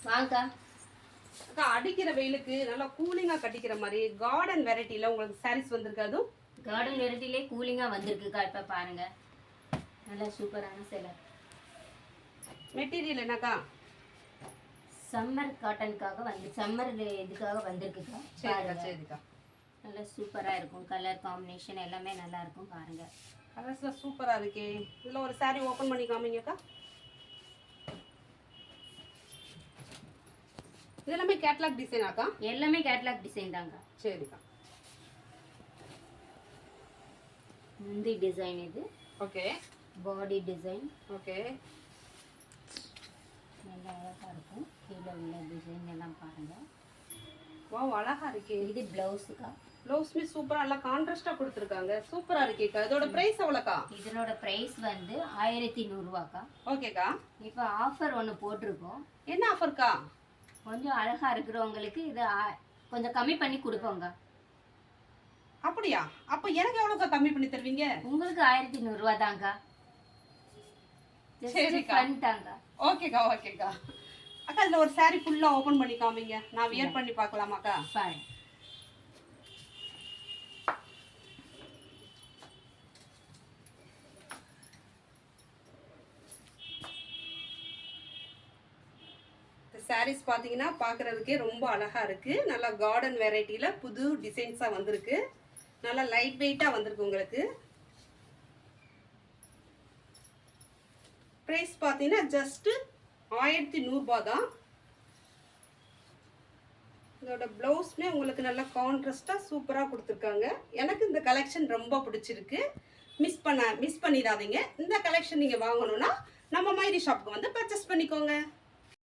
வாங்கக்கா. அக்கா அடிக்கிற வெயிலுக்கு நல்லா கூலிங்காக கட்டிக்கிற மாதிரி கார்டன் வெரைட்டியில் உங்களுக்கு சாரீஸ் வந்திருக்கு. அதுவும் கார்டன் வெரைட்டிலே கூலிங்காக வந்திருக்குக்கா. இப்போ பாருங்க, நல்லா சூப்பரான சேலை. மெட்டீரியல் என்னக்கா? சம்மர் காட்டனுக்காக வந்து சம்மர் இதுக்காக வந்திருக்குக்கா. சரிக்கா. நல்லா சூப்பராக இருக்கும். கலர் காம்பினேஷன் எல்லாமே நல்லா இருக்கும். பாருங்க, கலர்ஸ்லாம் சூப்பராக இருக்கே. இதில் ஒரு சாரீ ஓப்பன் பண்ணி காமிங்கக்கா. இதெல்லாமே கேட்லாக் டிசைனாக்கா? எல்லாமே கேட்லாக் டிசைன் தாங்க. சரிக்கா. முந்தி டிசைன் இது. ஓகே. பாடி டிசைன். ஓகே. நல்லா அழகாக இருக்கும். கீழே உள்ள டிசைன் எல்லாம் பாருங்க. வா, அழகா இருக்கே. இது பிளவுஸுக்கா. ப்ளவுஸ்மே சூப்பராக நல்லா கான்ட்ராஸ்டாக கொடுத்துருக்காங்க. சூப்பராக இருக்கேக்கா. இதோட ப்ரைஸ் எவ்வளோக்கா? இதனோட ப்ரைஸ் வந்து 1100 ரூபாக்கா. ஓகேக்கா. இப்போ ஆஃபர் ஒன்று போட்டிருக்கோம். என்ன ஆஃபர்க்கா? கொஞ்சம் அழகாக இருக்கிறவங்களுக்கு இதை கொஞ்சம் கம்மி பண்ணி கொடுப்போங்க. அப்படியா? அப்போ எனக்கு எவ்வளோக்கா கம்மி பண்ணி தருவீங்க? உங்களுக்கு 1100 ரூபா தாங்க. சரிக்கா. தாங்க. ஓகேக்கா. அக்கா இதில் ஒரு சாரீ ஃபுல்லாக ஓப்பன் பண்ணி காமிங்க. நான் வியர் பண்ணி பார்க்கலாமாக்கா? பாருங்க. சாரீஸ் பார்த்தீங்கன்னா பார்க்குறதுக்கே ரொம்ப அழகாக இருக்குது. நல்லா கார்டன் வெரைட்டியில் புது டிசைன்ஸாக வந்திருக்கு. நல்லா லைட் வெயிட்டாக வந்திருக்கு உங்களுக்கு. ப்ரைஸ் பார்த்தீங்கன்னா ஜஸ்ட்டு 1100 ரூபா தான். இதோட ப்ளவுஸ்மே உங்களுக்கு நல்லா கான்ட்ராஸ்டாக சூப்பராக கொடுத்துருக்காங்க. எனக்கு இந்த கலெக்ஷன் ரொம்ப பிடிச்சிருக்கு. மிஸ் பண்ணிடாதீங்க. இந்த கலெக்ஷன் நீங்கள் வாங்கணுன்னா நம்ம மைதி ஷாப்புக்கு வந்து பர்ச்சேஸ் பண்ணிக்கோங்க.